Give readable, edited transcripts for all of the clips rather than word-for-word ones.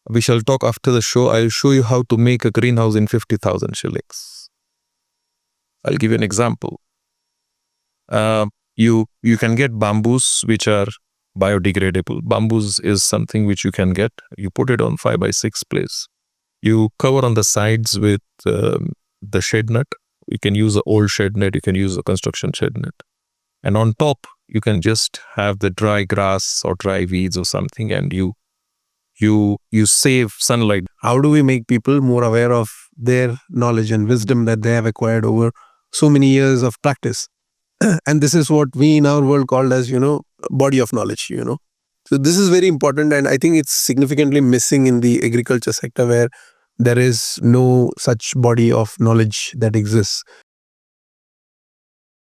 We shall talk after the show. I'll show you how to make a greenhouse in 50,000 shillings. I'll give you an example. You can get bamboos which are biodegradable. Bamboos is something which you can get. You put it on 5x6 place. You cover on the sides with the shed net. You can use an old shed net. You can use a construction shed net. And on top, you can just have the dry grass or dry weeds or something, and you save sunlight. How do we make people more aware of their knowledge and wisdom that they have acquired over so many years of practice? And this is what we in our world called as, body of knowledge, So this is very important, and I think it's significantly missing in the agriculture sector where there is no such body of knowledge that exists.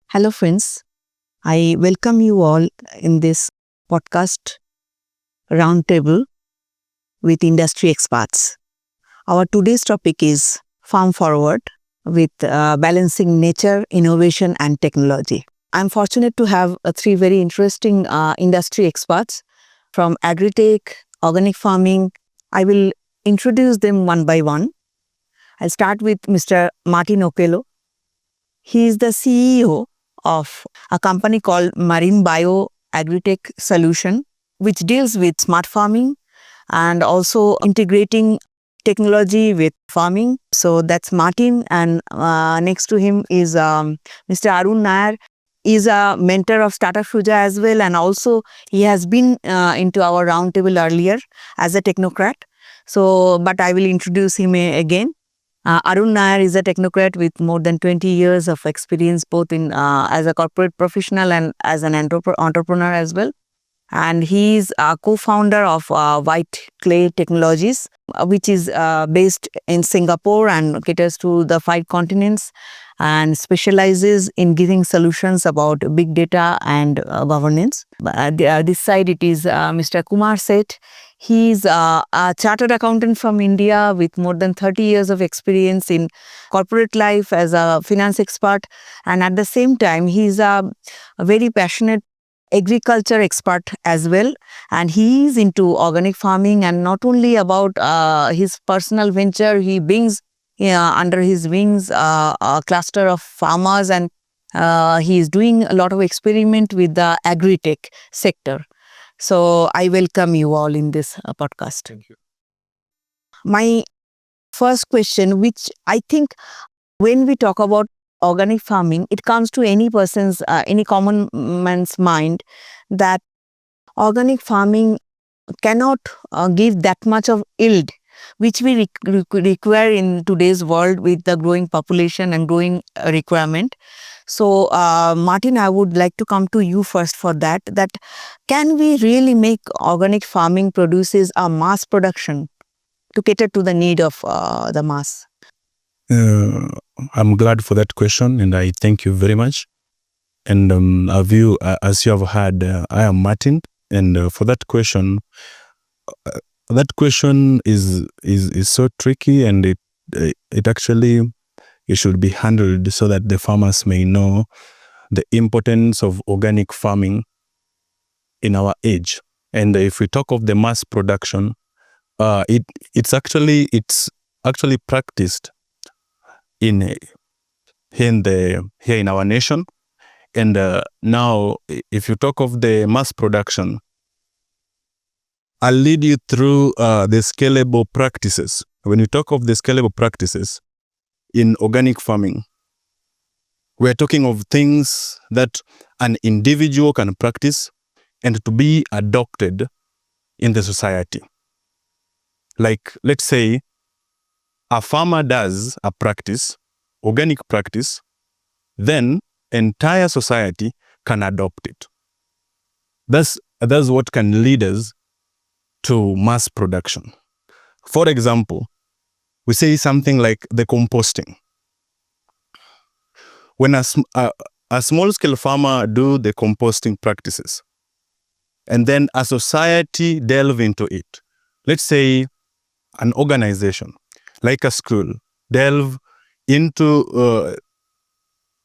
Hello friends, I welcome you all in this podcast roundtable with industry experts. Our today's topic is Farm Forward with balancing nature, innovation and technology. I'm fortunate to have three very interesting industry experts from agri-tech, organic farming. I will introduce them one by one. I'll start with Mr. Martin Okello. He is the CEO of a company called Marine Bio Agri-Tech Solution, which deals with smart farming and also integrating technology with farming. So that's Martin, and next to him is Mr. Arun Nair. He's a mentor of Startup Fuja as well, and also he has been into our roundtable earlier as a technocrat. So, but I will introduce him again. Arun Nair is a technocrat with more than 20 years of experience both in as a corporate professional and as an entrepreneur as well. And he is a co-founder of White Clay Technologies, which is based in Singapore and caters to the 5 continents and specializes in giving solutions about big data and governance. This side it is Mr. Kumar Seth. He is a chartered accountant from India with more than 30 years of experience in corporate life as a finance expert, and at the same time he is a very passionate agriculture expert as well, and he is into organic farming, and not only about his personal venture, he brings under his wings a cluster of farmers, and he is doing a lot of experiment with the agri-tech sector. So I welcome you all in this podcast. Thank you. My first question, which I think when we talk about organic farming, it comes to any person's, any common man's mind that organic farming cannot give that much of yield, which we require in today's world with the growing population and growing requirement. So, Martin, I would like to come to you first for that. That can we really make organic farming produces a mass production to cater to the need of the mass? I'm glad for that question, and I thank you very much. And as you have heard, I am Martin, and for that question is so tricky, and it actually it should be handled so that the farmers may know the importance of organic farming in our age. And if we talk of the mass production, it's actually practiced here in our nation. And now, if you talk of the mass production, I'll lead you through the scalable practices. When you talk of the scalable practices in organic farming, we're talking of things that an individual can practice and to be adopted in the society. Like, let's say, a farmer does a practice, organic practice, then entire society can adopt it. That's what can lead us to mass production. For example, we say something like the composting. When a small-scale farmer do the composting practices, and then a society delve into it, let's say an organization, like a school, delve into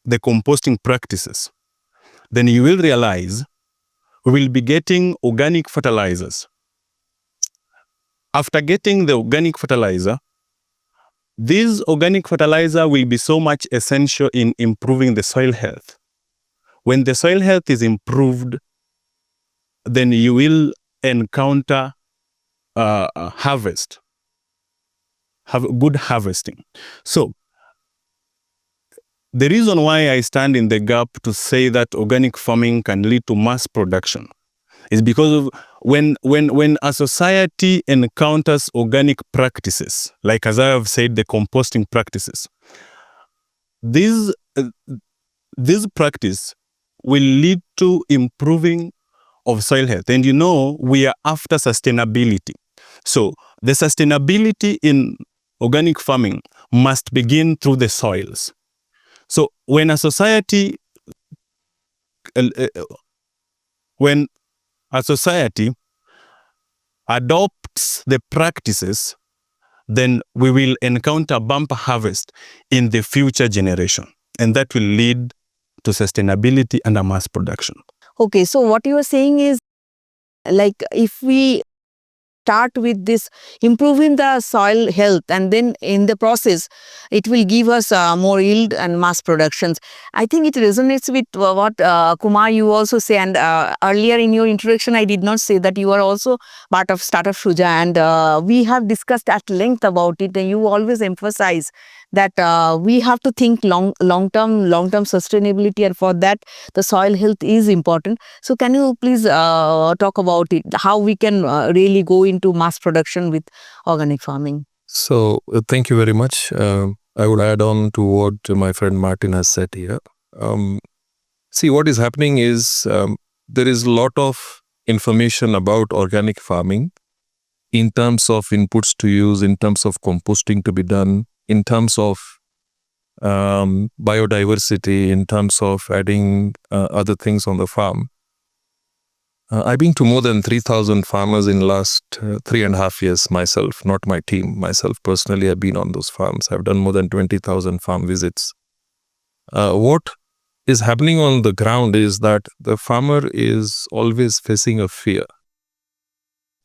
the composting practices, then you will realize we will be getting organic fertilizers after getting the organic fertilizer, this organic fertilizer will be so much essential in improving the soil health. When the soil health is improved, then you will encounter harvest, have good harvesting. So the reason why I stand in the gap to say that organic farming can lead to mass production is because of when a society encounters organic practices, like as I have said, the composting practices, this practice will lead to improving of soil health. And we are after sustainability. So the sustainability in organic farming must begin through the soils. So when a society adopts the practices, then we will encounter bumper harvest in the future generation. And that will lead to sustainability and a mass production. Okay, so what you are saying is, like, if we start with this improving the soil health, and then in the process it will give us more yield and mass productions. I think it resonates with what Kumar you also say, and earlier in your introduction I did not say that you are also part of Startup Shuja, and we have discussed at length about it, and you always emphasize that we have to think long term sustainability, and for that the soil health is important. So can you please talk about it, how we can really go into mass production with organic farming? So thank you very much. I would add on to what my friend Martin has said here. See, what is happening is there is a lot of information about organic farming in terms of inputs to use, in terms of composting to be done, in terms of biodiversity, in terms of adding other things on the farm. I've been to more than 3,000 farmers in the last 3.5 years myself, not my team. Myself personally, I've been on those farms. I've done more than 20,000 farm visits. What is happening on the ground is that the farmer is always facing a fear.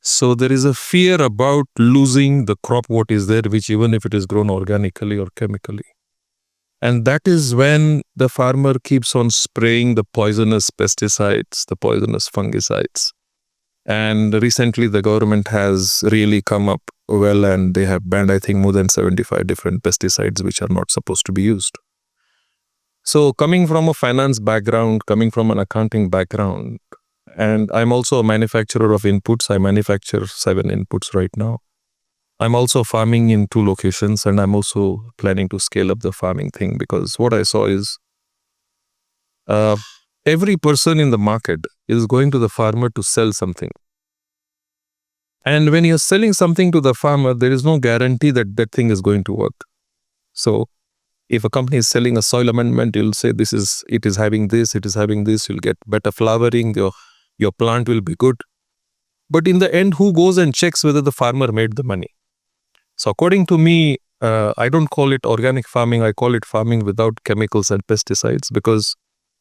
So there is a fear about losing the crop what is there, which even if it is grown organically or chemically. And that is when the farmer keeps on spraying the poisonous pesticides, the poisonous fungicides. And recently the government has really come up well, and they have banned, I think, more than 75 different pesticides which are not supposed to be used. So coming from a finance background, coming from an accounting background, and I'm also a manufacturer of inputs. I manufacture 7 inputs right now. I'm also farming in 2 locations, and I'm also planning to scale up the farming thing, because what I saw is every person in the market is going to the farmer to sell something. And when you're selling something to the farmer, there is no guarantee that that thing is going to work. So if a company is selling a soil amendment, you'll say it is having this, you'll get better flowering, your plant will be good. But in the end, who goes and checks whether the farmer made the money? So according to me, I don't call it organic farming, I call it farming without chemicals and pesticides, because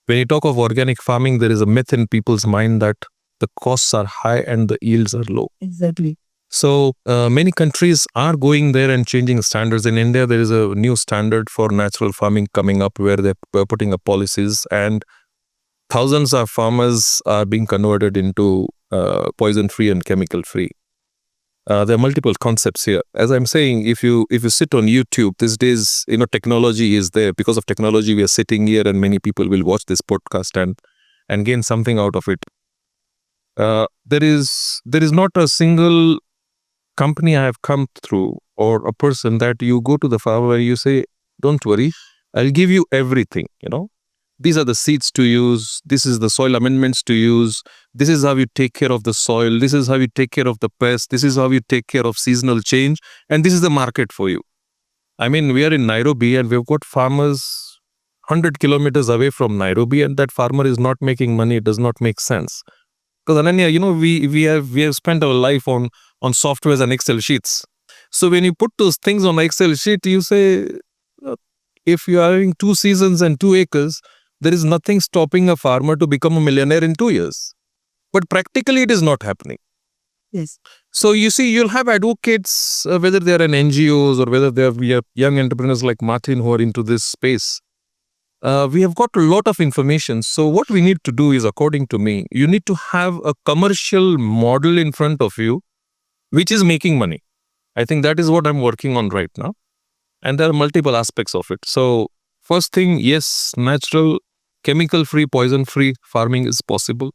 when you talk of organic farming, there is a myth in people's mind that the costs are high and the yields are low. Exactly. So many countries are going there and changing standards. In India, there is a new standard for natural farming coming up where they're putting up policies, and thousands of farmers are being converted into poison-free and chemical-free. There are multiple concepts here. As I'm saying, if you sit on YouTube these days, technology is there. Because of technology, we are sitting here, and many people will watch this podcast and gain something out of it. There is not a single company I have come through, or a person that you go to the farmer and you say, don't worry, I'll give you everything. These are the seeds to use, this is the soil amendments to use, this is how you take care of the soil, this is how you take care of the pests, this is how you take care of seasonal change, and this is the market for you. I mean, we are in Nairobi and we've got farmers 100 kilometers away from Nairobi, and that farmer is not making money. It does not make sense. Because Ananya, we have spent our life on softwares and Excel sheets. So when you put those things on Excel sheet, you say, if you are having 2 seasons and 2 acres, there is nothing stopping a farmer to become a millionaire in 2 years. But practically it is not happening. Yes. So you see, you'll have advocates, whether they're an NGOs or whether they're young entrepreneurs like Martin who are into this space. We have got a lot of information. So what we need to do is, according to me, you need to have a commercial model in front of you, which is making money. I think that is what I'm working on right now. And there are multiple aspects of it. So first thing, yes, natural, chemical-free, poison-free farming is possible.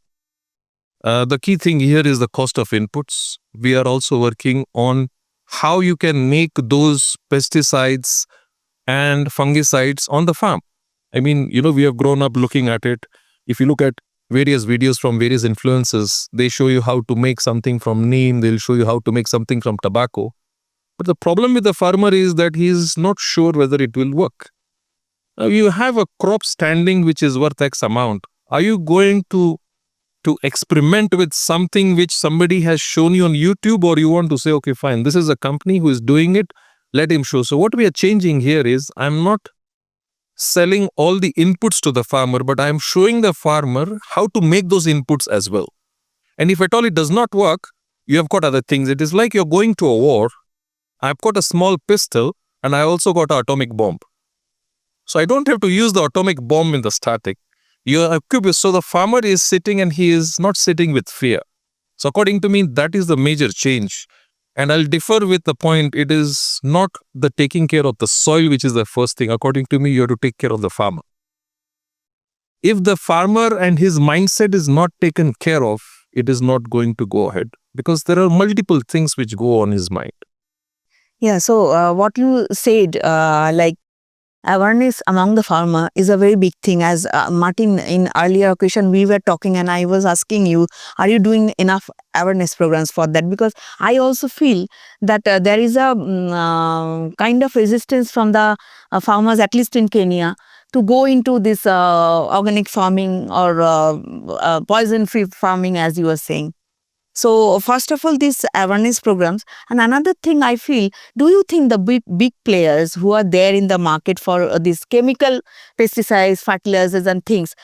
The key thing here is the cost of inputs. We are also working on how you can make those pesticides and fungicides on the farm. I mean, we have grown up looking at it. If you look at various videos from various influencers, they show you how to make something from neem, they'll show you how to make something from tobacco. But the problem with the farmer is that he is not sure whether it will work. Now, you have a crop standing which is worth X amount. Are you going to experiment with something which somebody has shown you on YouTube, or you want to say, okay, fine, this is a company who is doing it, let him show. So what we are changing here is, I'm not selling all the inputs to the farmer, but I'm showing the farmer how to make those inputs as well. And if at all it does not work, you have got other things. It is like you're going to a war. I've got a small pistol and I also got an atomic bomb. So I don't have to use the atomic bomb in the static. So the farmer is sitting and he is not sitting with fear. So according to me, that is the major change. And I'll differ with the point, it is not the taking care of the soil which is the first thing. According to me, you have to take care of the farmer. If the farmer and his mindset is not taken care of, it is not going to go ahead, because there are multiple things which go on his mind. Yeah, so what you said, like awareness among the farmer is a very big thing. As Martin, in earlier occasion, we were talking and I was asking you, are you doing enough awareness programs for that? Because I also feel that there is a kind of resistance from the farmers, at least in Kenya, to go into this organic farming or poison-free farming, as you were saying. So first of all, these awareness programs. And another thing I feel, do you think the big players who are there in the market for these chemical pesticides, fertilizers and things,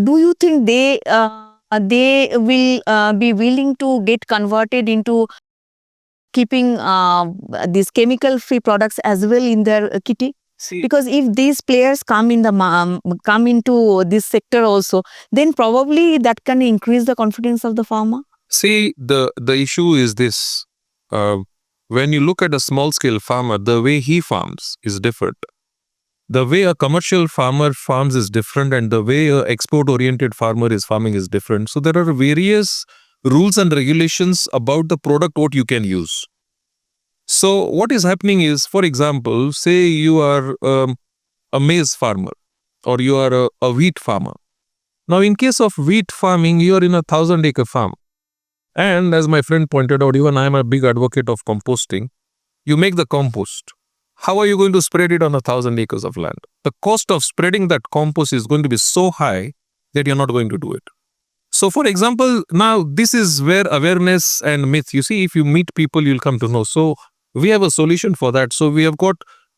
do you think they will be willing to get converted into keeping these chemical-free products as well in their kitty? Because if these players come in the come into this sector also, then probably that can increase the confidence of the farmer. See, the issue is this. When you look at a small-scale farmer, the way he farms is different. The way a commercial farmer farms is different, and the way an export-oriented farmer is farming is different. So there are various rules and regulations about the product what you can use. So what is happening is, for example, say you are a maize farmer or you are a wheat farmer. Now, in case of wheat farming, you are in a 1,000-acre farm. And as my friend pointed out, even I am a big advocate of composting. You make the compost. How are you going to spread it on 1,000 acres of land? The cost of spreading that compost is going to be so high that you're not going to do it. So for example, now this is where awareness and myth, you see, if you meet people, you'll come to know. So we have a solution for that. So we have got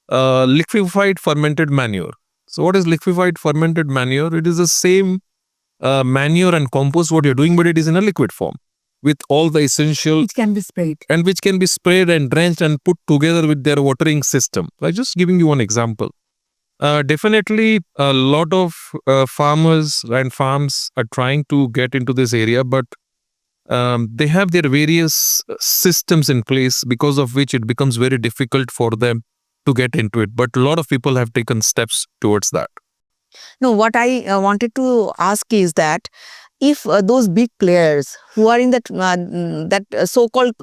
liquefied fermented manure. So what is liquefied fermented manure? It is the same manure and compost what you're doing, but it is in a liquid form, with all the essential, It can be sprayed. and which can be sprayed and drenched and put together with their watering system. I'm just giving you one example. Definitely a lot of farmers and farms are trying to get into this area, but they have their various systems in place, because of which it becomes very difficult for them to get into it. But a lot of people have taken steps towards that. No, what I wanted to ask is that if those big players who are in that so-called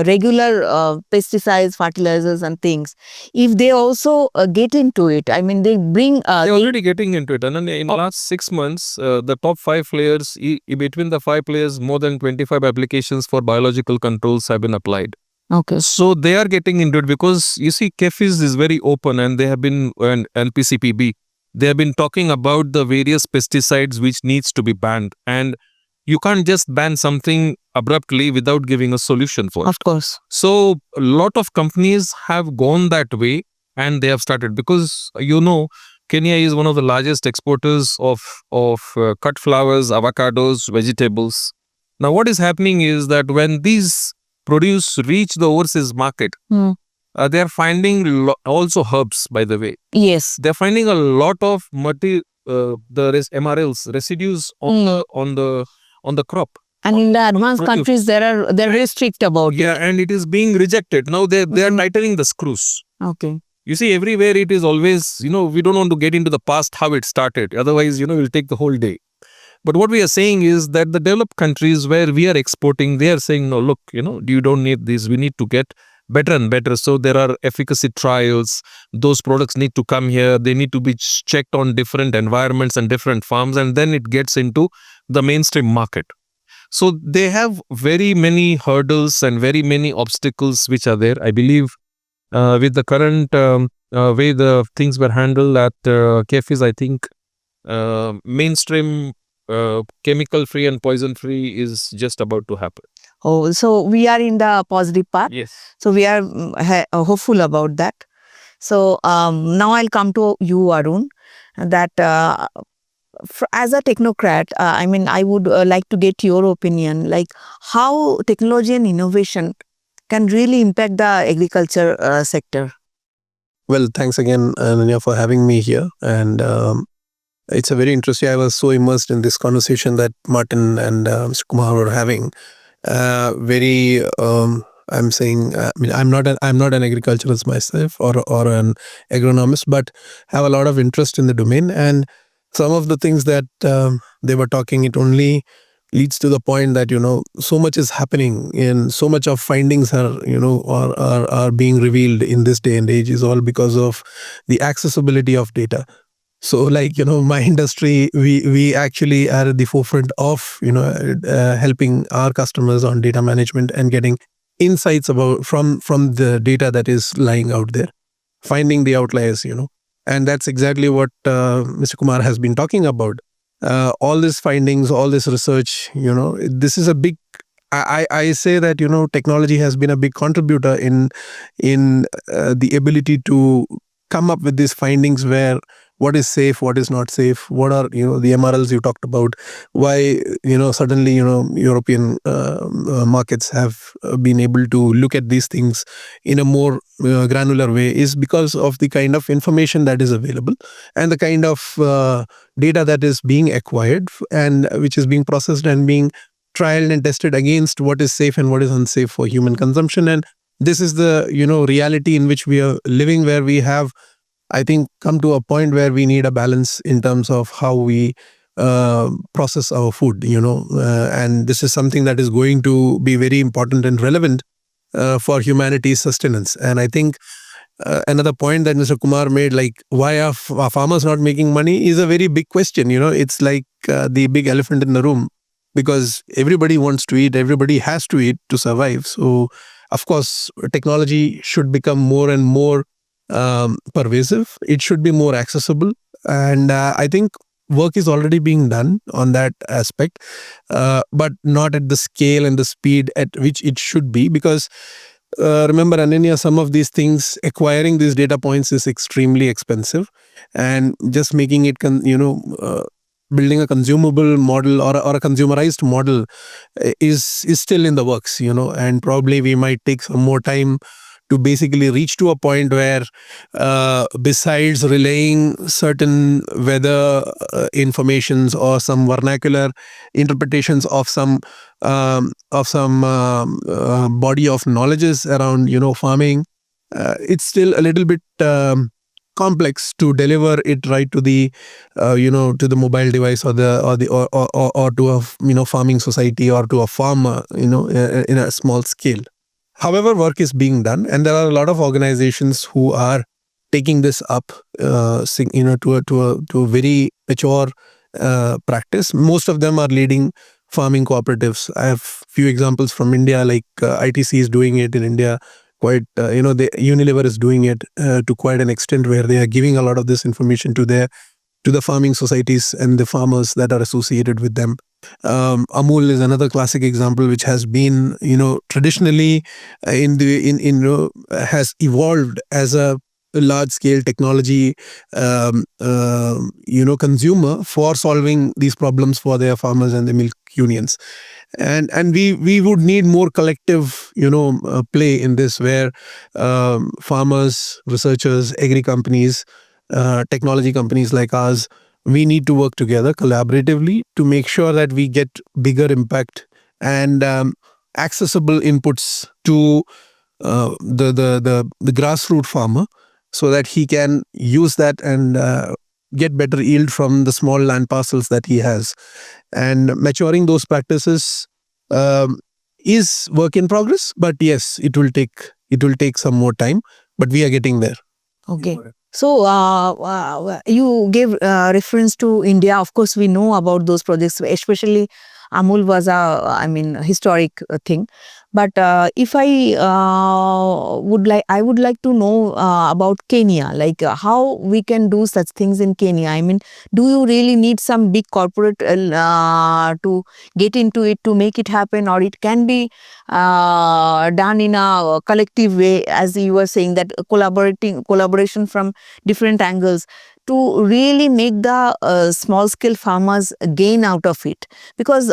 regular pesticides, fertilizers and things, if they also get into it, I mean, they bring... They're already getting into it. And then in the last 6 months, the top 5 players, between the 5 players, more than 25 applications for biological controls have been applied. Okay. So they are getting into it, because you see, KEFIS is very open, and they have been, and LPCPB, they have been talking about the various pesticides which needs to be banned. And you can't just ban something abruptly without giving a solution for it. Of course. So a lot of companies have gone that way, and they have started, because Kenya is one of the largest exporters of cut flowers, avocados, vegetables. Now, what is happening is that when these produce reach the overseas market, Hmm. they are finding also herbs, by the way. Yes. They're finding a lot of MRLs, residues on the crop. And in the advanced Produce. countries, they're very strict about Yeah, it. and it is being rejected. Now they are Mhm. tightening the screws. Okay. You see, everywhere it is always, we don't want to get into the past how it started. Otherwise, we'll take the whole day. But what we are saying is that the developed countries where we are exporting, they are saying, no, look, you don't need this. We need to get better and better. So there are efficacy trials. Those products need to come here. They need to be checked on different environments and different farms. And then it gets into the mainstream market. So they have very many hurdles and very many obstacles which are there. I believe with the current way the things were handled at cafes, I think mainstream chemical free and poison free is just about to happen. Oh, so we are in the positive part. Yes. So we are hopeful about that. So now I'll come to you, Arun, that as a technocrat, I would like to get your opinion, like how technology and innovation can really impact the agriculture sector. Well, thanks again, Ananya, for having me here. And it's a very interesting. I was so immersed in this conversation that Martin and Mr. Kumar were having. Very, I'm saying, I'm not an agriculturalist myself or an agronomist, but have a lot of interest in the domain. And some of the things that they were talking, it only leads to the point that so much is happening, and so much of findings are being revealed in this day and age is all because of the accessibility of data. So like my industry, we actually are at the forefront of helping our customers on data management and getting insights about from the data that is lying out there, finding the outliers, and that's exactly what Mr. Kumar has been talking about. All these findings, all this research, this is a big. I say that technology has been a big contributor in the ability to come up with these findings where what is safe, what is not safe, what are the MRLs you talked about, why suddenly European markets have been able to look at these things in a more granular way is because of the kind of information that is available and the kind of data that is being acquired and which is being processed and being trialed and tested against what is safe and what is unsafe for human consumption. And this is the reality in which we are living, where we have, I think, come to a point where we need a balance in terms of how we process our food, and this is something that is going to be very important and relevant for humanity's sustenance. And I think another point that Mr. Kumar made, like why are farmers not making money, is a very big question. It's like the big elephant in the room, because everybody wants to eat, everybody has to eat to survive. So of course technology should become more and more pervasive. It should be more accessible, and I think work is already being done on that aspect, but not at the scale and the speed at which it should be, because remember, Ananya, some of these things, acquiring these data points is extremely expensive, and just making it building a consumable model or a consumerized model is still in the works, and probably we might take some more time to basically reach to a point where besides relaying certain weather informations or some vernacular interpretations of some body of knowledges around farming, it's still a little bit complex to deliver it right to the to the mobile device or to a farming society or to a farmer in a small scale. However, work is being done, and there are a lot of organizations who are taking this up, to a very mature practice. Most of them are leading farming cooperatives. I have few examples from India, like ITC is doing it in India. Quite, the Unilever is doing it to quite an extent, where they are giving a lot of this information to the farming societies and the farmers that are associated with them. Amul is another classic example, which has been, traditionally has evolved as a large scale technology consumer for solving these problems for their farmers and the milk unions. And we would need more collective play in this, where farmers, researchers, agri companies, technology companies like ours, we need to work together collaboratively to make sure that we get bigger impact and accessible inputs to the grassroots farmer, so that he can use that and get better yield from the small land parcels that he has. And maturing those practices is work in progress, but yes, it will take some more time, but we are getting there. Okay. So, you gave reference to India. Of course, we know about those projects, especially Amul was a historic thing. But if I would like to know about Kenya, like how we can do such things in Kenya. I mean, do you really need some big corporate to get into it to make it happen, or it can be done in a collective way, as you were saying, that collaboration from different angles to really make the small scale farmers gain out of it, because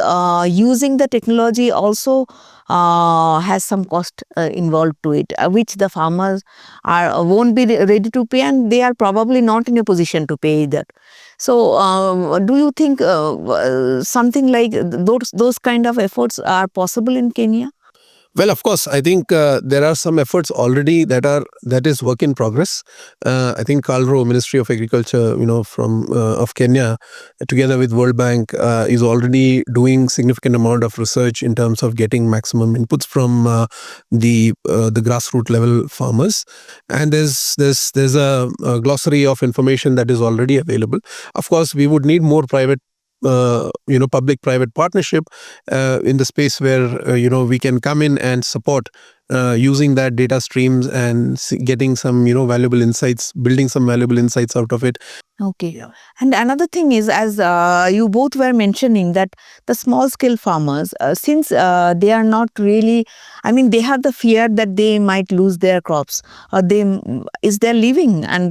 using the technology also has some cost involved to it, which the farmers won't be ready to pay, and they are probably not in a position to pay either. So do you think something like those kind of efforts are possible in Kenya? Well, of course, I think there are some efforts already that is work in progress. I think R.O.I, Ministry of Agriculture, from of Kenya, together with World Bank, is already doing significant amount of research in terms of getting maximum inputs from the grassroots level farmers. And there's a glossary of information that is already available. Of course, we would need more private public private partnership in the space where we can come in and support using that data streams and getting some valuable insights, building some valuable insights out of it. Okay. Yeah. And another thing is, as you both were mentioning, that the small scale farmers, since they are not really, they have the fear that they might lose their crops, or is their living, and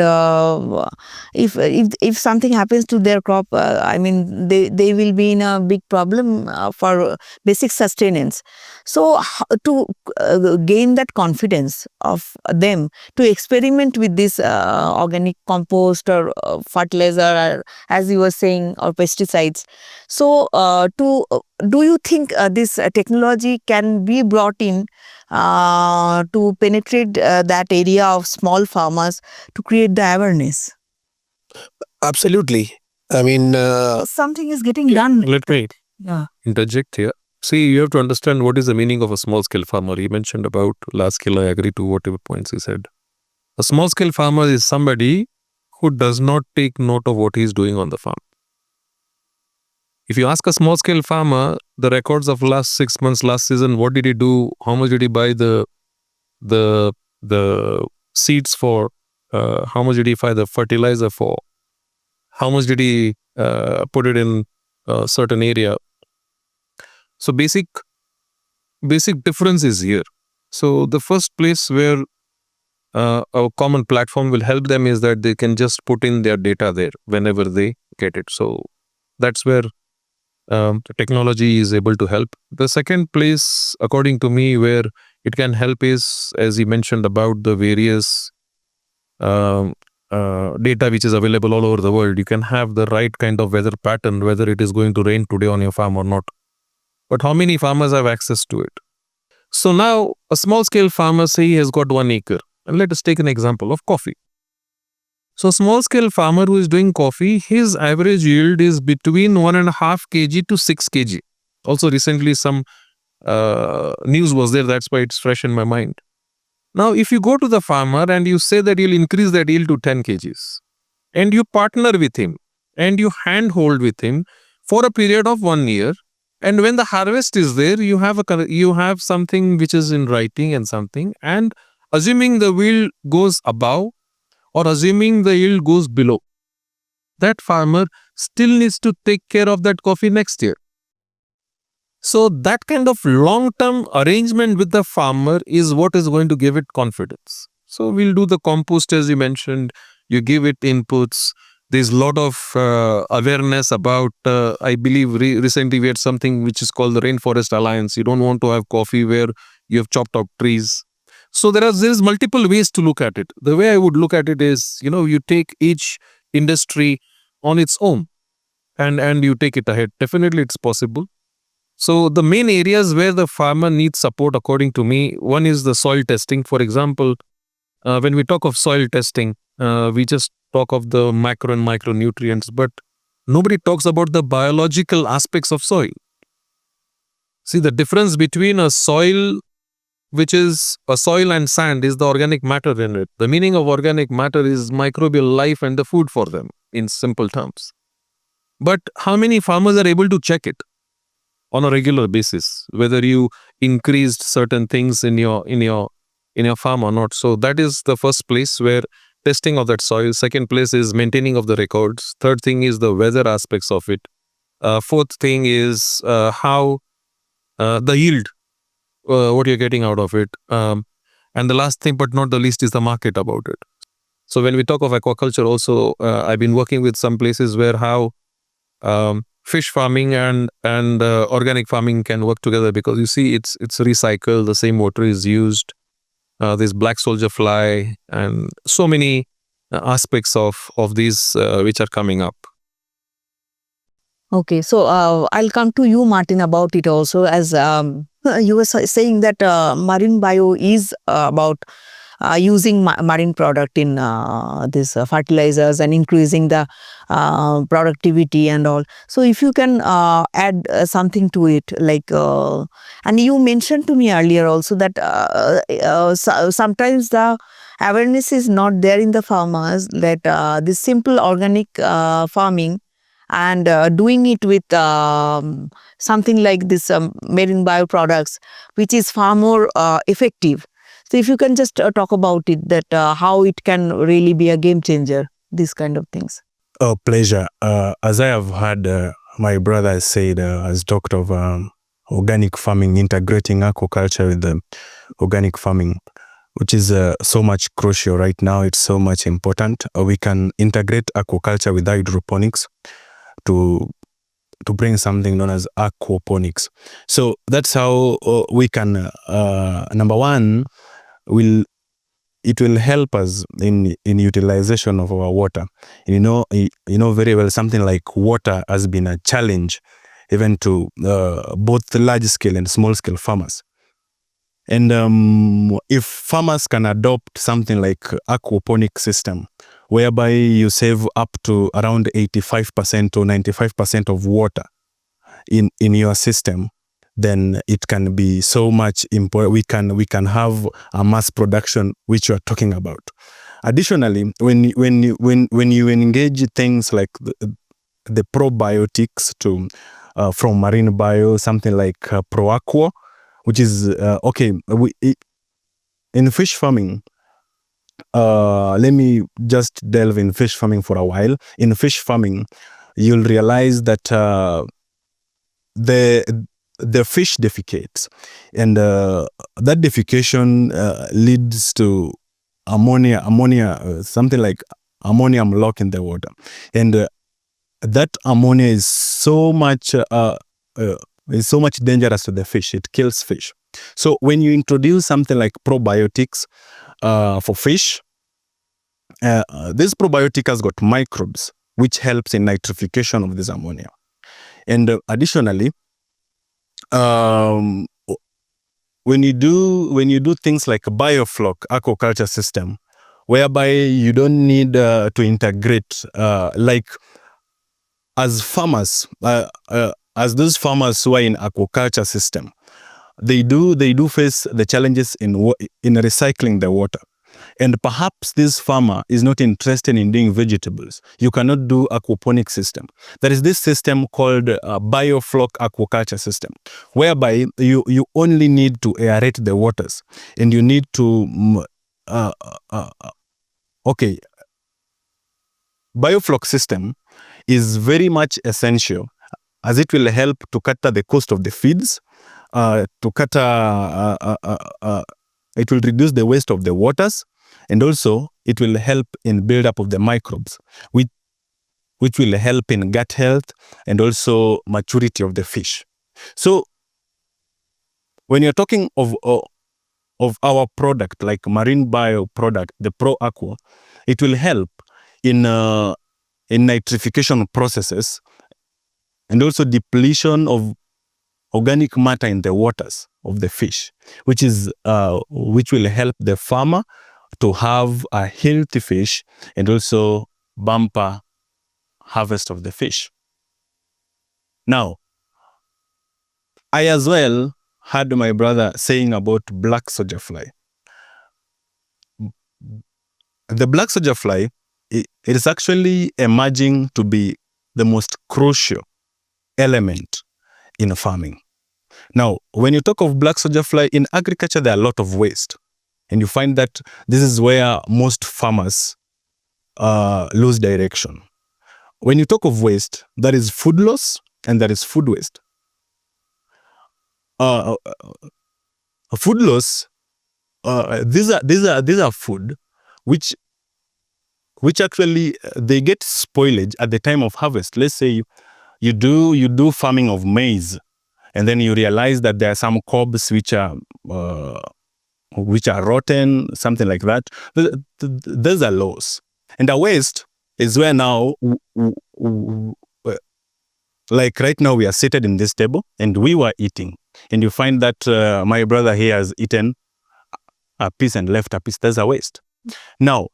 if something happens to their crop, they will be in a big problem for basic sustenance. So to gain that confidence of them to experiment with this organic compost or fertilizer, or as you were saying, or pesticides. So do you think this technology can be brought in to penetrate that area of small farmers to create the awareness? Absolutely. Something is getting done. Let me Yeah. interject here. See, you have to understand what is the meaning of a small scale farmer. He mentioned about large scale. I agree to whatever points he said. A small scale farmer is somebody who does not take note of what he is doing on the farm. If you ask a small scale farmer the records of last 6 months, last season, what did he do? How much did he buy the seeds for? How much did he buy the fertilizer for? How much did he put it in a certain area? So basic difference is here. So the first place where a common platform will help them is that they can just put in their data there whenever they get it. So that's where the technology is able to help. The second place, according to me, where it can help is, as he mentioned, about the various data which is available all over the world. You can have the right kind of weather pattern, whether it is going to rain today on your farm or not. But how many farmers have access to it? So now a small scale farmer, say he has got 1 acre. And let us take an example of coffee. So small scale farmer who is doing coffee, his average yield is between 1.5 kg to 6 kg. Also recently some news was there, that's why it's fresh in my mind. Now if you go to the farmer and you say that you'll increase that yield to 10 kgs, and you partner with him and you handhold with him for a period of 1 year, and when the harvest is there, you have something which is in writing and something, and assuming the yield goes above or assuming the yield goes below, that farmer still needs to take care of that coffee next year. So that kind of long-term arrangement with the farmer is what is going to give it confidence. So we'll do the compost as you mentioned. You give it inputs. There's a lot of awareness about, I believe recently we had something which is called the Rainforest Alliance. You don't want to have coffee where you have chopped out trees. So there's multiple ways to look at it. The way I would look at it is, you take each industry on its own and you take it ahead. Definitely it's possible. So the main areas where the farmer needs support, according to me, one is the soil testing. For example, when we talk of soil testing, we just talk of the macro and micronutrients, but nobody talks about the biological aspects of soil. See, the difference between a soil, which is a soil and sand, is the organic matter in it. The meaning of organic matter is microbial life and the food for them, in simple terms. But how many farmers are able to check it on a regular basis, whether you increased certain things in your farm or not? So that is the first place where testing of that soil. Second place is maintaining of the records. Third thing is the weather aspects of it. Fourth thing is how the yield, what you're getting out of it. And the last thing, but not the least, is the market about it. So when we talk of aquaculture also, I've been working with some places where how fish farming and organic farming can work together, because you see it's recycled, the same water is used. There's black soldier fly and so many aspects of these which are coming up. Okay, so I'll come to you, Martin, about it also. As you were saying that marine bio is about using marine product in this fertilizers and increasing the productivity and all. So if you can add something to it, like, and you mentioned to me earlier also that sometimes the awareness is not there in the farmers, that this simple organic farming and doing it with something like this marine bioproducts, which is far more effective. So if you can just talk about it, that how it can really be a game changer, these kind of things. Oh, pleasure. As I have heard my brother said, has talked of organic farming, integrating aquaculture with the organic farming, which is so much crucial right now. It's so much important. We can integrate aquaculture with hydroponics to bring something known as aquaponics. So that's how we can, number one, it will help us in utilization of our water. You know very well, something like water has been a challenge even to both large scale and small scale farmers. And if farmers can adopt something like aquaponic system, whereby you save up to around 85% or 95% of water in your system, then it can be so much important. We can have a mass production which you are talking about. Additionally, when you engage things like the probiotics to from marine bio, something like ProAqua, which is in fish farming. Let me just delve in fish farming for a while. In fish farming, you'll realize that the fish defecates, and that defecation leads to ammonia, something like ammonium lock in the water, and that ammonia is so much dangerous to the fish. It kills fish. So when you introduce something like probiotics for fish, this probiotic has got microbes which helps in nitrification of this ammonia. And additionally, when you do things like a biofloc aquaculture system, whereby you don't need to integrate, like as farmers, as those farmers who are in aquaculture system, they do face the challenges in recycling the water. And perhaps this farmer is not interested in doing vegetables. You cannot do aquaponic system. There is this system called biofloc aquaculture system, whereby you only need to aerate the waters, and you need to biofloc system is very much essential, as it will help to cut the cost of the feeds, to cut it will reduce the waste of the waters, and also it will help in build-up of the microbes, which will help in gut health and also maturity of the fish. So when you're talking of our product, like marine bio product, the Pro Aqua, it will help in nitrification processes and also depletion of organic matter in the waters of the fish, which will help the farmer to have a healthy fish and also bumper harvest of the fish. Now, I as well heard my brother saying about black soldier fly. The black soldier fly, it is actually emerging to be the most crucial element in farming. Now, when you talk of black soldier fly in agriculture, there are a lot of waste. And you find that this is where most farmers lose direction. When you talk of waste, there is food loss and there is food waste. Food loss, these are food which actually they get spoilage at the time of harvest. Let's say you do farming of maize, and then you realize that there are some cobs which are rotten, something like that. There's a loss. And the waste is where now, like right now, we are seated in this table and we were eating. And you find that my brother here has eaten a piece and left a piece. There's a waste. Now,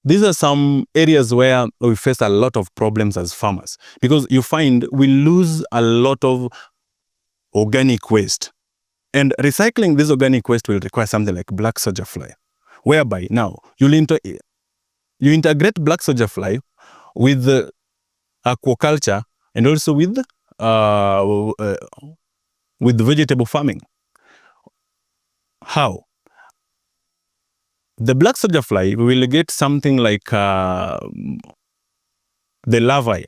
these are some areas where we face a lot of problems as farmers, because you find we lose a lot of organic waste. And recycling this organic waste will require something like black soldier fly, whereby now you integrate black soldier fly with aquaculture and also with vegetable farming. How? The black soldier fly will get something like the larvae,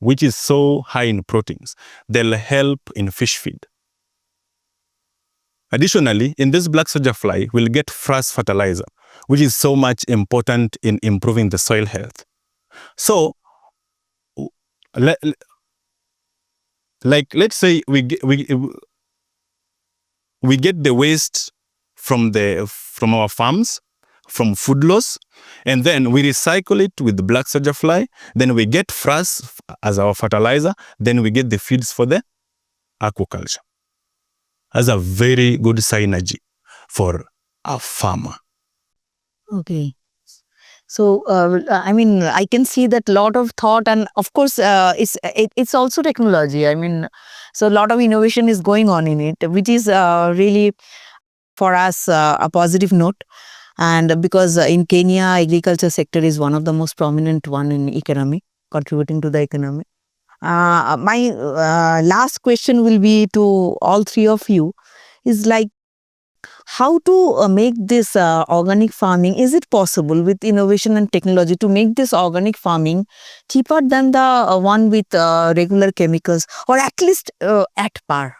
which is so high in proteins. They'll help in fish feed. Additionally, in this black soldier fly, we'll get frass fertilizer, which is so much important in improving the soil health. So, let's say we get the waste from our farms, from food loss, and then we recycle it with the black soldier fly. Then we get frass as our fertilizer. Then we get the feeds for the aquaculture. That's a very good synergy for a farmer. Okay. So, I mean, I can see that lot of thought, and of course, it's also technology. I mean, so a lot of innovation is going on in it, which is really for us a positive note. And because in Kenya, agriculture sector is one of the most prominent one in economy, contributing to the economy. My last question will be to all three of you, is like, how to make this organic farming, is it possible with innovation and technology to make this organic farming cheaper than the one with regular chemicals, or at least at par?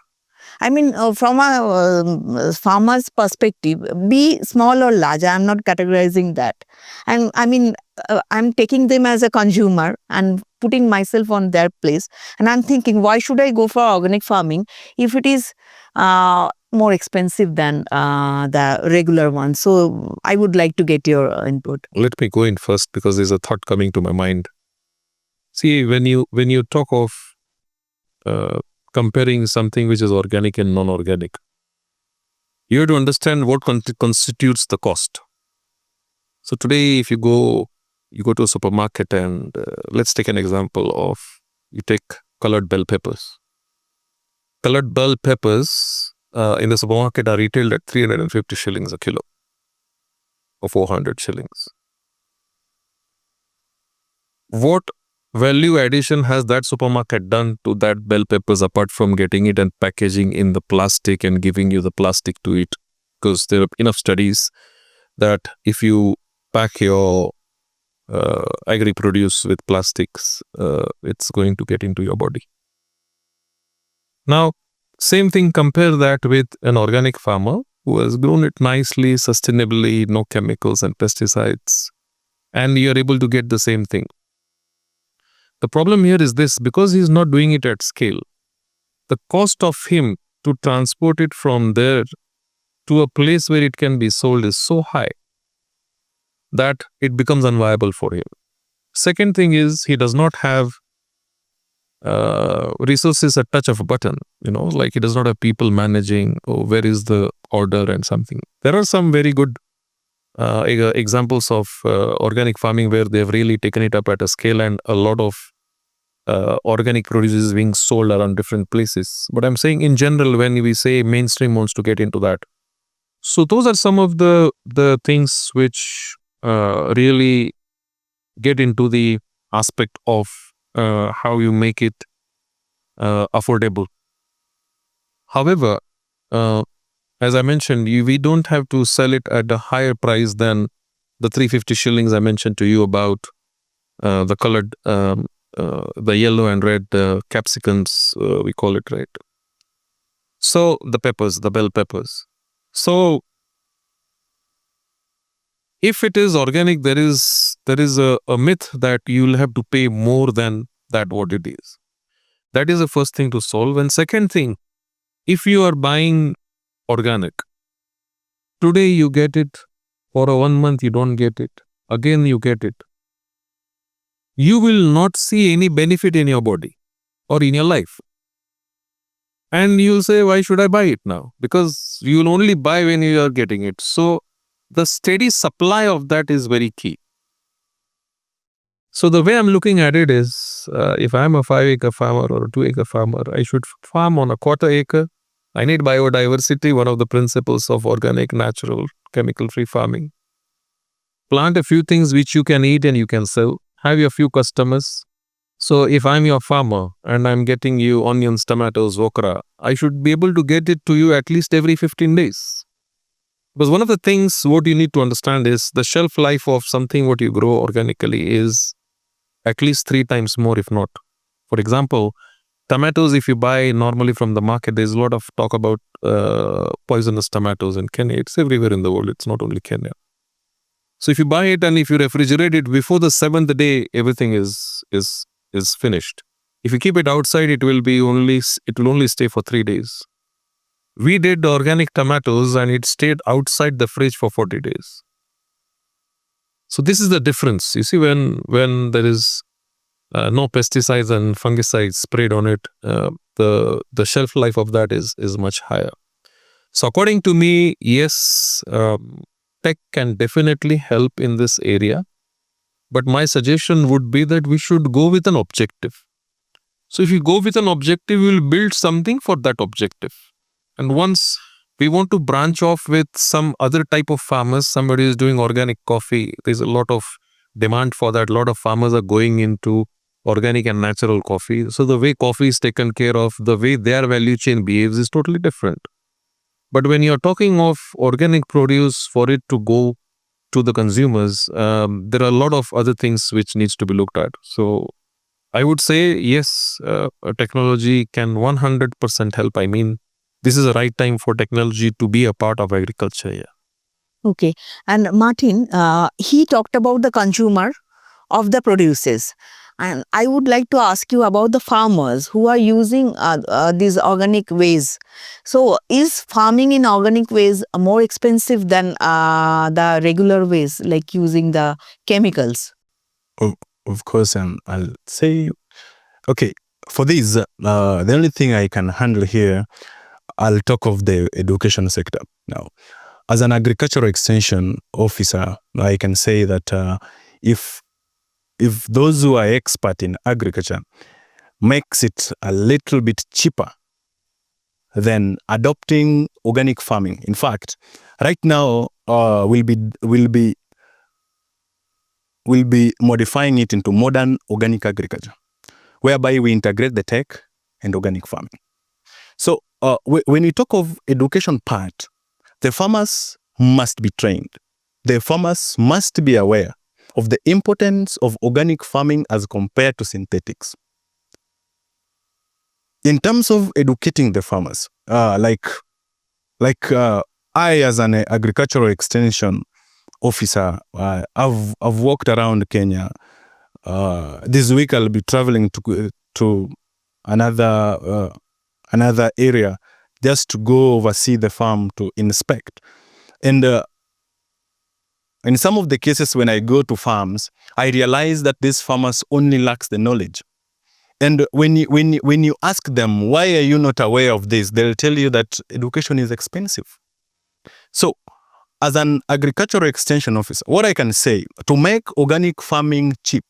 I mean, from a farmer's perspective, be small or large, I am not categorizing that. And I mean, I'm taking them as a consumer and putting myself on their place. And I'm thinking, why should I go for organic farming if it is more expensive than the regular one? So I would like to get your input. Let me go in first because there's a thought coming to my mind. See, when you talk of comparing something which is organic and non-organic, you have to understand what constitutes the cost. So today, if you go to a supermarket and let's take an example of, you take colored bell peppers. Colored bell peppers in the supermarket are retailed at 350 shillings a kilo or 400 shillings. What value addition has that supermarket done to that bell peppers apart from getting it and packaging in the plastic and giving you the plastic to eat? Because there are enough studies that if you pack your agri-produce with plastics, it's going to get into your body. Now, same thing, compare that with an organic farmer who has grown it nicely, sustainably, no chemicals and pesticides, and you're able to get the same thing. The problem here is this: because he's not doing it at scale, the cost of him to transport it from there to a place where it can be sold is so high that it becomes unviable for him. Second thing is, he does not have resources at touch of a button, like he does not have people managing, where is the order and something. There are some very good examples of organic farming where they've really taken it up at a scale, and a lot of organic produce is being sold around different places. But I'm saying in general, when we say mainstream wants to get into that, so those are some of the things which really get into the aspect of how you make it affordable. However, as I mentioned, we don't have to sell it at a higher price than the 350 shillings I mentioned to you about the colored, the yellow and red capsicums, we call it, right? So the peppers, the bell peppers. So if it is organic, there is a myth that you'll have to pay more than that what it is. That is the first thing to solve. And second thing, if you are buying organic, today you get it, for a 1 month you don't get it, again you get it. You will not see any benefit in your body or in your life. And you'll say, why should I buy it now? Because you will only buy when you are getting it. So the steady supply of that is very key. So the way I'm looking at it is, if I'm a 5-acre farmer or a 2-acre farmer, I should farm on a 1/4 acre. I need biodiversity, one of the principles of organic, natural, chemical-free farming. Plant a few things which you can eat and you can sell. Have your few customers. So if I'm your farmer and I'm getting you onions, tomatoes, okra, I should be able to get it to you at least every 15 days. Because one of the things what you need to understand is the shelf life of something what you grow organically is at least 3 times more, if not. For example, tomatoes, if you buy normally from the market, there's a lot of talk about poisonous tomatoes in Kenya. It's everywhere in the world. It's not only Kenya. So if you buy it and if you refrigerate it before the 7th day, everything is finished. If you keep it outside, it will only stay for 3 days. We did organic tomatoes and it stayed outside the fridge for 40 days. So this is the difference. You see, when there is no pesticides and fungicides sprayed on it, the shelf life of that is much higher. So according to me, yes, tech can definitely help in this area. But my suggestion would be that we should go with an objective. So if you go with an objective, you will build something for that objective. And once we want to branch off with some other type of farmers, somebody is doing organic coffee, there's a lot of demand for that. A lot of farmers are going into organic and natural coffee. So the way coffee is taken care of, the way their value chain behaves is totally different. But when you're talking of organic produce, for it to go to the consumers, there are a lot of other things which needs to be looked at. So I would say, yes, technology can 100% help. I mean, this is the right time for technology to be a part of agriculture. Yeah. Okay. And Martin, he talked about the consumer of the produces. And I would like to ask you about the farmers who are using these organic ways. So is farming in organic ways more expensive than the regular ways, like using the chemicals? Of course, I'll say, okay, for this, the only thing I can handle here, I'll talk of the education sector. Now, as an agricultural extension officer, I can say that if those who are expert in agriculture makes it a little bit cheaper than adopting organic farming. In fact, right now we'll be modifying it into modern organic agriculture, whereby we integrate the tech and organic farming. So when we talk of education part, the farmers must be trained. The farmers must be aware of the importance of organic farming as compared to synthetics. In terms of educating the farmers, like I, as an agricultural extension officer, I've walked around Kenya. This week I'll be traveling to another area just to go oversee the farm to inspect. And in some of the cases when I go to farms, I realize that these farmers only lacks the knowledge. And when you ask them, why are you not aware of this? They'll tell you that education is expensive. So as an agricultural extension officer, what I can say to make organic farming cheap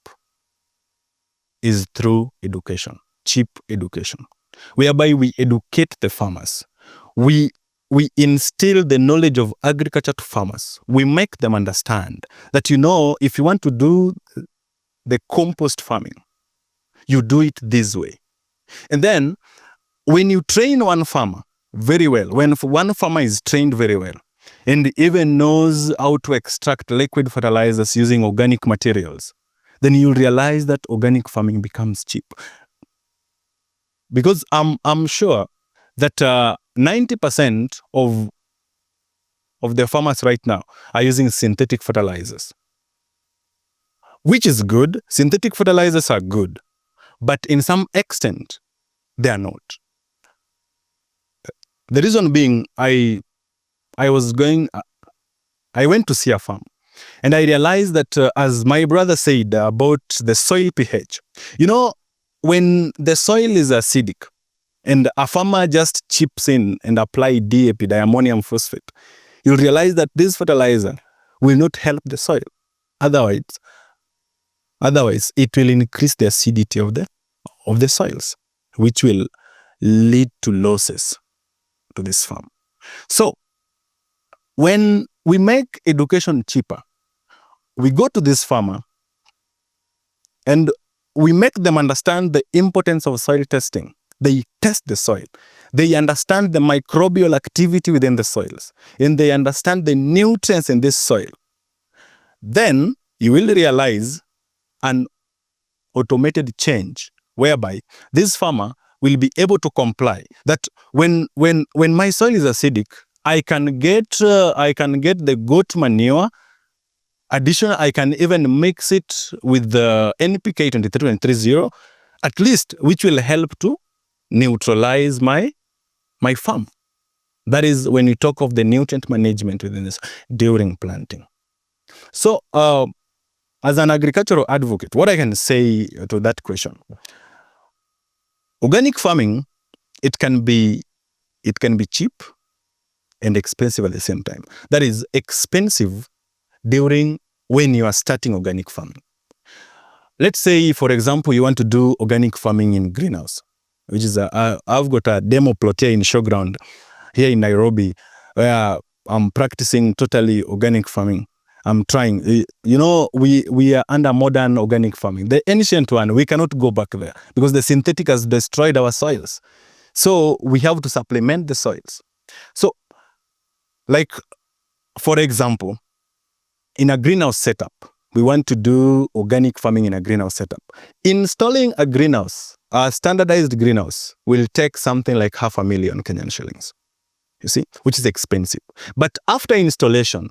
is through education, cheap education, whereby we educate the farmers. We instill the knowledge of agriculture to farmers. We make them understand that, if you want to do the compost farming, you do it this way. And then when you train one farmer very well, when one farmer is trained very well and even knows how to extract liquid fertilizers using organic materials, then you'll realize that organic farming becomes cheap. Because I'm sure that 90% of the farmers right now are using synthetic fertilizers, which is good. Synthetic fertilizers are good, but in some extent, they are not. The reason being, I went to see a farm, and I realized that, as my brother said about the soil pH, when the soil is acidic and a farmer just chips in and apply DAP, diammonium phosphate, you'll realize that this fertilizer will not help the soil. Otherwise, it will increase the acidity of the soils, which will lead to losses to this farm. So when we make education cheaper, we go to this farmer and we make them understand the importance of soil testing. They test the soil. They understand the microbial activity within the soils, and they understand the nutrients in this soil. Then you will realize an automated change whereby this farmer will be able to comply. That when my soil is acidic, I can get the goat manure. Additionally, I can even mix it with the NPK 23-23-0, at least, which will help to neutralize my farm. That is when we talk of the nutrient management within this during planting. So, as an agricultural advocate, what I can say to that question, organic farming, it can be cheap and expensive at the same time. That is expensive during when you are starting organic farming. Let's say, for example, you want to do organic farming in greenhouse, which is I've got a demo plot here in Showground here in Nairobi, where I'm practicing totally organic farming. I'm trying. We are under modern organic farming. The ancient one, we cannot go back there because the synthetic has destroyed our soils. So we have to supplement the soils. So, like, for example, in a greenhouse setup, we want to do organic farming in a greenhouse setup. Installing a greenhouse, a standardized greenhouse, will take something like 500,000 Kenyan shillings, you see, which is expensive. But after installation,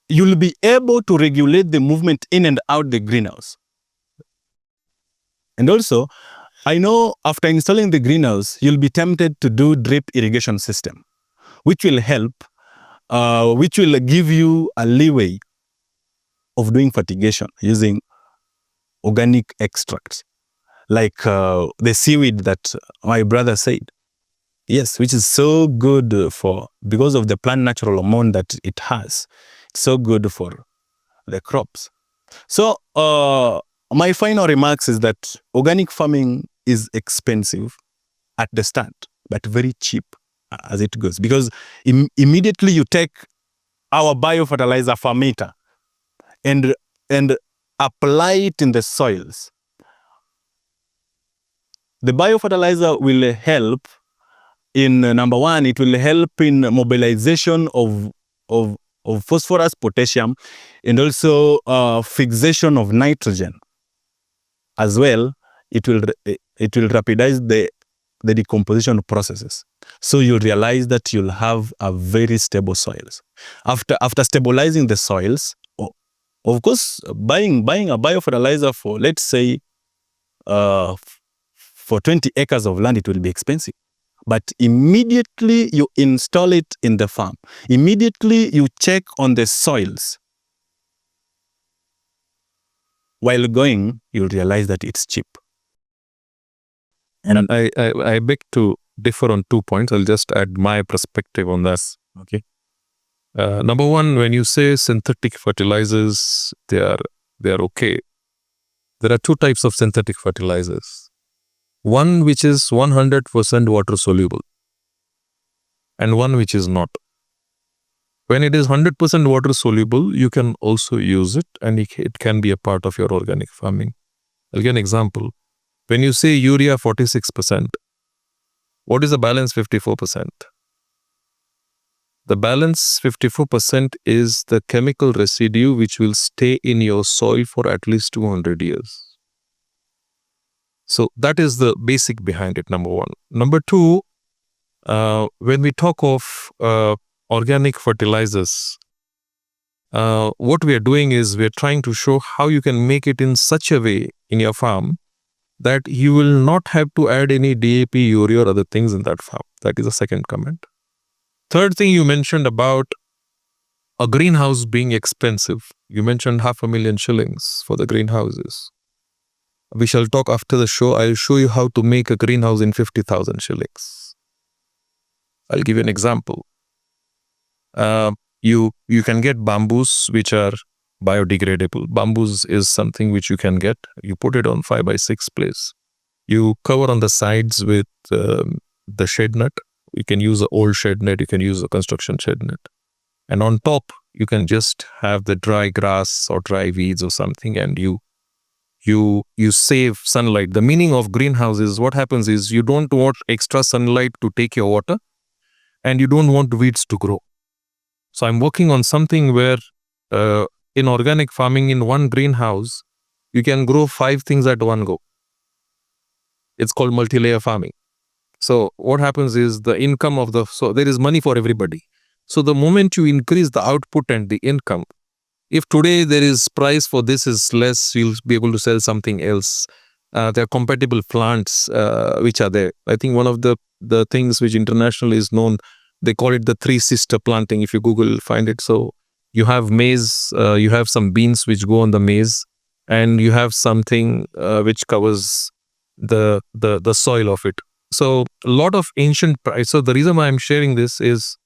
you'll be able to regulate the movement in and out the greenhouse. And also, I know after installing the greenhouse, you'll be tempted to do drip irrigation system, which will help, which will give you a leeway of doing fertigation using organic extracts, like the seaweed that my brother said. Yes, which is so good because of the plant natural hormone that it has. It's so good for the crops. So my final remarks is that organic farming is expensive at the start, but very cheap as it goes, because immediately you take our biofertilizer fermenter and apply it in the soils. The biofertilizer will help in number one, it will help in mobilization of phosphorus, potassium, and also fixation of nitrogen. As well, it will rapidize the decomposition processes. So you'll realize that you'll have a very stable soils. After stabilizing the soils, of course, buying a biofertilizer for, let's say, for 20 acres of land, it will be expensive. But immediately you install it in the farm, immediately you check on the soils. While going, you'll realize that it's cheap. And I beg to differ on 2 points. I'll just add my perspective on this. Okay. Number one, when you say synthetic fertilizers, they are okay. There are 2 types of synthetic fertilizers. One which is 100% water soluble, and one which is not. When it is 100% water soluble, you can also use it, and it can be a part of your organic farming. I'll give an example. When you say urea 46%, what is the balance 54%? The balance 54% is the chemical residue which will stay in your soil for at least 200 years. So that is the basic behind it, number one. Number two, when we talk of organic fertilizers, what we are doing is we are trying to show how you can make it in such a way in your farm that you will not have to add any DAP, urea or other things in that farm. That is the second comment. Third thing you mentioned about a greenhouse being expensive. You mentioned 500,000 shillings for the greenhouses. We shall talk after the show. I'll show you how to make a greenhouse in 50,000 shillings. I'll give you an example. You can get bamboos which are biodegradable. Bamboos is something which you can get. You put it on 5x6 place. You cover on the sides with the shed net. You can use an old shed net. You can use a construction shed net. And on top, you can just have the dry grass or dry weeds or something, and you save sunlight. The meaning of greenhouses, what happens is you don't want extra sunlight to take your water, and you don't want weeds to grow. So I'm working on something where in organic farming, in one greenhouse, you can grow 5 things at one go. It's called multi-layer farming. So what happens is there is money for everybody. So the moment you increase the output and the income, if today there is price for this is less, you'll be able to sell something else. There are compatible plants which are there. I think one of the things which internationally is known, they call it the 3 sister planting. If you Google, find it. So you have maize, you have some beans which go on the maize, and you have something which covers the soil of it. So a lot of ancient. So the reason why I'm sharing this is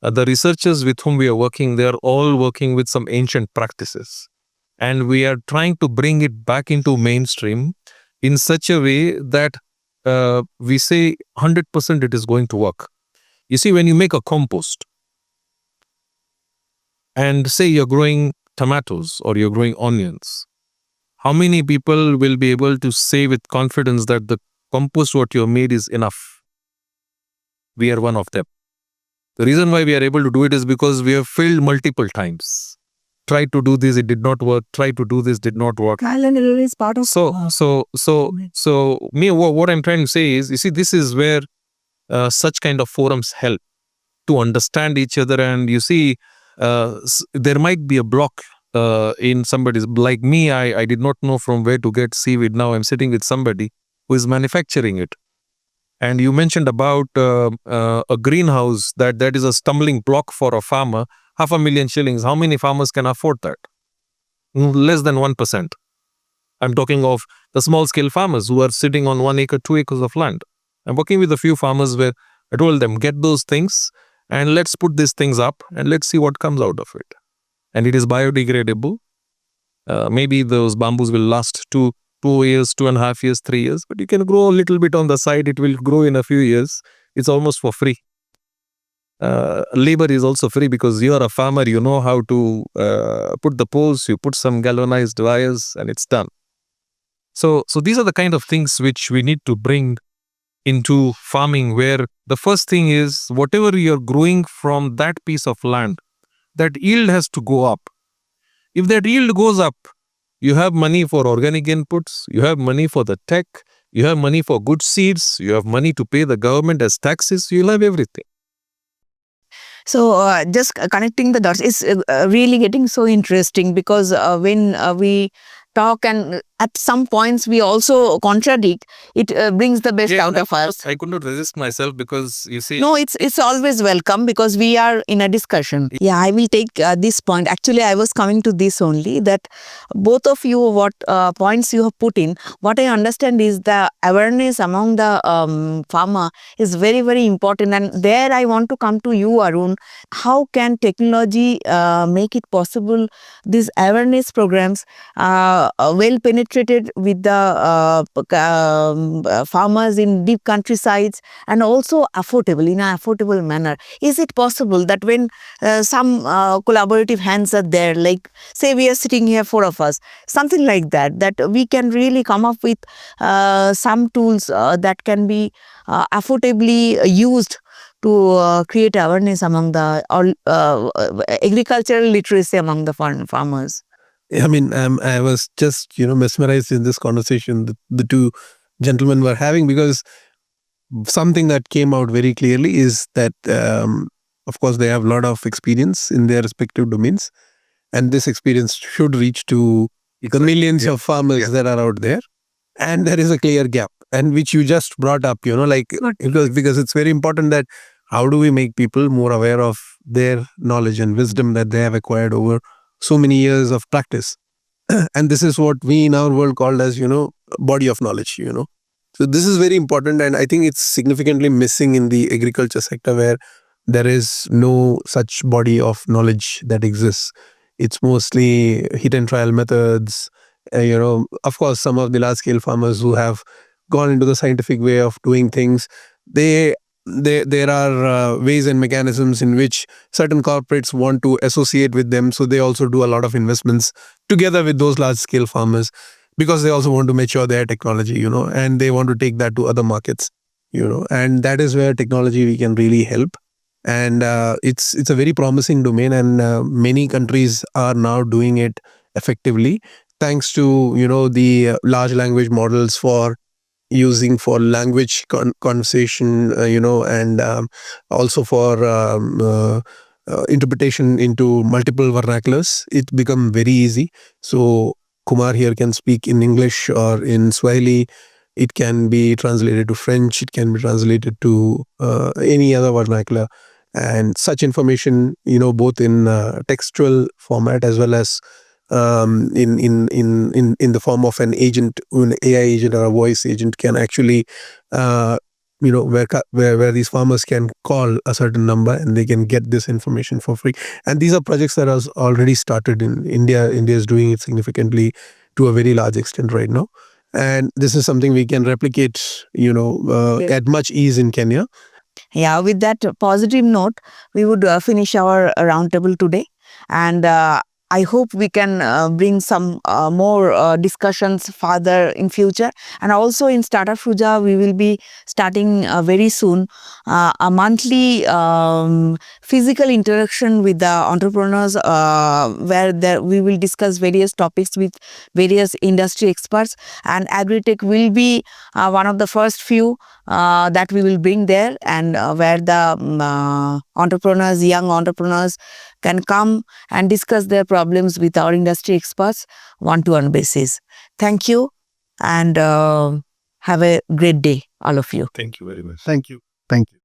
the researchers with whom we are working, they are all working with some ancient practices. And we are trying to bring it back into mainstream in such a way that we say 100% it is going to work. You see, when you make a compost and say you're growing tomatoes or you're growing onions, how many people will be able to say with confidence that the compost what you have made is enough? We are one of them. The reason why we are able to do it is because we have failed multiple times. Tried to do this, it did not work. Tried to do this, did not work. Trial and error is part of. What I'm trying to say is, you see, this is where such kind of forums help to understand each other. And you see, there might be a block in somebody's, like me, I did not know from where to get seaweed. Now I'm sitting with somebody who is manufacturing it. And you mentioned about a greenhouse that is a stumbling block for a farmer. 500,000 shillings. How many farmers can afford that? Less than 1%. I'm talking of the small scale farmers who are sitting on 1 acre, 2 acres of land. I'm working with a few farmers where I told them, get those things and let's put these things up and let's see what comes out of it. And it is biodegradable. Maybe those bamboos will last 2 years, 2.5 years, 3 years, but you can grow a little bit on the side. It will grow in a few years. It's almost for free. Labor is also free because you are a farmer. You know how to put the poles, you put some galvanized wires, and it's done. So these are the kind of things which we need to bring into farming, where the first thing is whatever you're growing from that piece of land, that yield has to go up. If that yield goes up, you have money for organic inputs, you have money for the tech, You have money for good seeds, you have money to pay the government as taxes, you'll have everything. So just connecting the dots is really getting so interesting, because when we talk and at some points we also contradict, it brings the best out of us. I could not resist myself, because you see, No, it's always welcome, because we are in a discussion. Yeah, I will take this point. Actually, I was coming to this only, that both of you, what points you have put in, what I understand is the awareness among the farmer is very, very important. And there I want to come to you, Arun. How can technology make it possible, these awareness programs well penetrated with the farmers in deep countrysides, and also affordable, in an affordable manner? Is it possible that when some collaborative hands are there, like say we are sitting here, four of us, something like that, that we can really come up with some tools that can be affordably used to create awareness among the agricultural literacy among the farmers? I mean, I was just, mesmerized in this conversation that the two gentlemen were having, because something that came out very clearly is that, of course, they have a lot of experience in their respective domains, and this experience should reach to the millions of farmers that are out there. And there is a clear gap, and which you just brought up, because it's very important that how do we make people more aware of their knowledge and wisdom that they have acquired over so many years of practice. And this is what we in our world called as, body of knowledge. So this is very important, and I think it's significantly missing in the agriculture sector, where there is no such body of knowledge that exists. It's mostly hit and trial methods. Of course, some of the large scale farmers who have gone into the scientific way of doing things, there are ways and mechanisms in which certain corporates want to associate with them. So they also do a lot of investments together with those large scale farmers, because they also want to mature their technology, and they want to take that to other markets, and that is where technology we can really help. And it's a very promising domain, and many countries are now doing it effectively, thanks to the large language models for using for language conversation, and also for interpretation into multiple vernaculars. It become very easy. So Kumar here can speak in English or in Swahili. It can be translated to French. It can be translated to any other vernacular. And such information, both in textual format as well as in the form of an agent, an AI agent or a voice agent, can actually, where these farmers can call a certain number and they can get this information for free. And these are projects that are already started in India. India is doing it significantly to a very large extent right now. And this is something we can replicate, at much ease in Kenya. Yeah, with that positive note, we would finish our roundtable today. And I hope we can bring some more discussions further in future. And also in Startup Fuja, we will be starting very soon a monthly physical interaction with the entrepreneurs, where we will discuss various topics with various industry experts. And Agritech will be one of the first few that we will bring there, and where the entrepreneurs, young entrepreneurs, can come and discuss their problems with our industry experts one-to-one basis. Thank you, and have a great day, all of you. Thank you very much. Thank you. Thank you.